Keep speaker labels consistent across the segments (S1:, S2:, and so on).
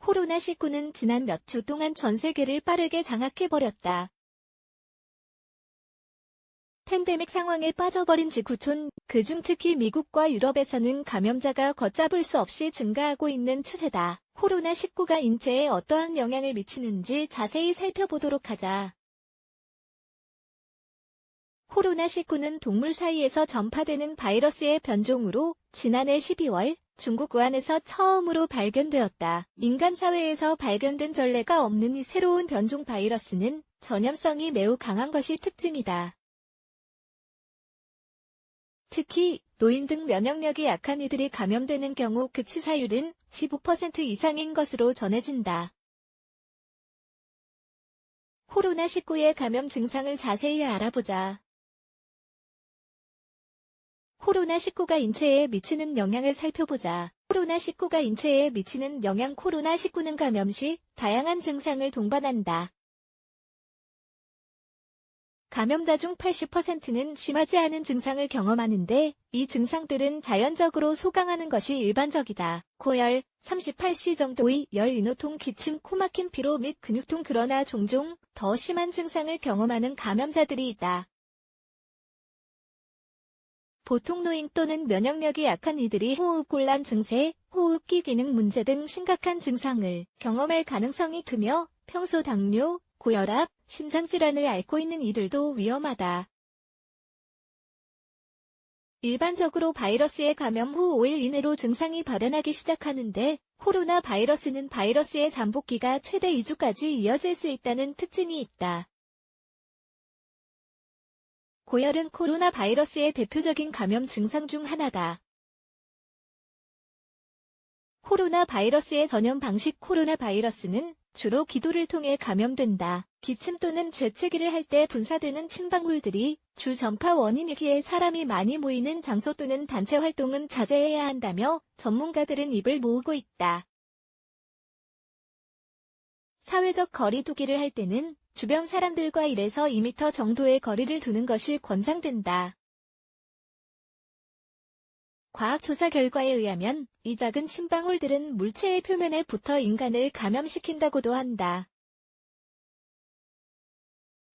S1: 코로나19는 지난 몇 주 동안 전 세계를 빠르게 장악해버렸다. 팬데믹 상황에 빠져버린 지구촌, 그중 특히 미국과 유럽에서는 감염자가 걷잡을 수 없이 증가하고 있는 추세다. 코로나19가 인체에 어떠한 영향을 미치는지 자세히 살펴보도록 하자. 코로나19는 동물 사이에서 전파되는 바이러스의 변종으로 지난해 12월 중국 우한에서 처음으로 발견되었다. 인간 사회에서 발견된 전례가 없는 이 새로운 변종 바이러스는 전염성이 매우 강한 것이 특징이다. 특히 노인 등 면역력이 약한 이들이 감염되는 경우 그 치사율은 15% 이상인 것으로 전해진다. 코로나19의 감염 증상을 자세히 알아보자. 코로나19가 인체에 미치는 영향을 살펴보자. 코로나19가 인체에 미치는 영향. 코로나19는 감염 시 다양한 증상을 동반한다. 감염자 중 80%는 심하지 않은 증상을 경험하는데 이 증상들은 자연적으로 소강하는 것이 일반적이다. 고열, 38시 정도의 열, 인후통, 기침, 코막힘, 피로 및 근육통. 그러나 종종 더 심한 증상을 경험하는 감염자들이 있다. 보통 노인 또는 면역력이 약한 이들이 호흡곤란 증세, 호흡기 기능 문제 등 심각한 증상을 경험할 가능성이 크며 평소 당뇨, 고혈압, 심장질환을 앓고 있는 이들도 위험하다. 일반적으로 바이러스의 감염 후 5일 이내로 증상이 발현하기 시작하는데 코로나 바이러스는 바이러스의 잠복기가 최대 2주까지 이어질 수 있다는 특징이 있다. 고열은 코로나 바이러스의 대표적인 감염 증상 중 하나다. 코로나 바이러스의 전염 방식. 코로나 바이러스는 주로 기도를 통해 감염된다. 기침 또는 재채기를 할 때 분사되는 침방울들이 주 전파 원인이기에 사람이 많이 모이는 장소 또는 단체 활동은 자제해야 한다며 전문가들은 입을 모으고 있다. 사회적 거리 두기를 할 때는 주변 사람들과 1에서 2m 정도의 거리를 두는 것이 권장된다. 과학조사 결과에 의하면 이 작은 침방울들은 물체의 표면에 붙어 인간을 감염시킨다고도 한다.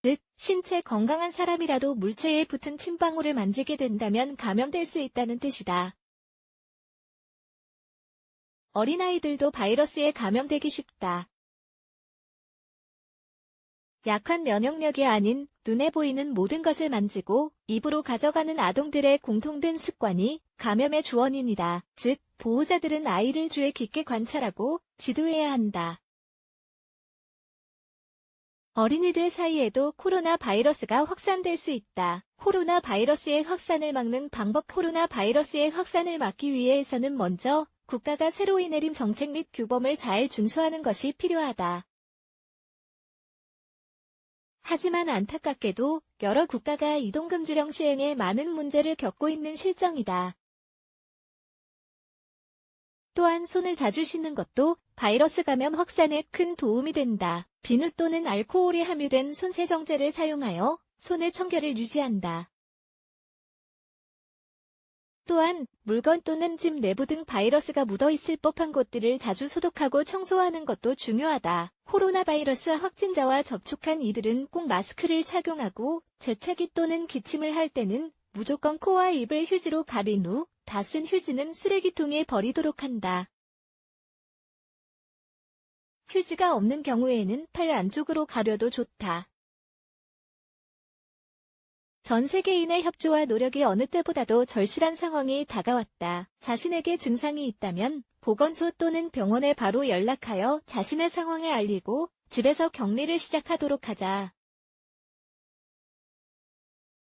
S1: 즉, 신체 건강한 사람이라도 물체에 붙은 침방울을 만지게 된다면 감염될 수 있다는 뜻이다. 어린아이들도 바이러스에 감염되기 쉽다. 약한 면역력이 아닌 눈에 보이는 모든 것을 만지고 입으로 가져가는 아동들의 공통된 습관이 감염의 주원인이다. 즉, 보호자들은 아이를 주의 깊게 관찰하고 지도해야 한다. 어린이들 사이에도 코로나 바이러스가 확산될 수 있다. 코로나 바이러스의 확산을 막는 방법. 코로나 바이러스의 확산을 막기 위해서는 먼저 국가가 새로 내린 정책 및 규범을 잘 준수하는 것이 필요하다. 하지만 안타깝게도 여러 국가가 이동금지령 시행에 많은 문제를 겪고 있는 실정이다. 또한 손을 자주 씻는 것도 바이러스 감염 확산에 큰 도움이 된다. 비누 또는 알코올이 함유된 손세정제를 사용하여 손의 청결을 유지한다. 또한 물건 또는 집 내부 등 바이러스가 묻어있을 법한 곳들을 자주 소독하고 청소하는 것도 중요하다. 코로나 바이러스 확진자와 접촉한 이들은 꼭 마스크를 착용하고 재채기 또는 기침을 할 때는 무조건 코와 입을 휴지로 가린 후 다 쓴 휴지는 쓰레기통에 버리도록 한다. 휴지가 없는 경우에는 팔 안쪽으로 가려도 좋다. 전 세계인의 협조와 노력이 어느 때보다도 절실한 상황이 다가왔다. 자신에게 증상이 있다면 보건소 또는 병원에 바로 연락하여 자신의 상황을 알리고 집에서 격리를 시작하도록 하자.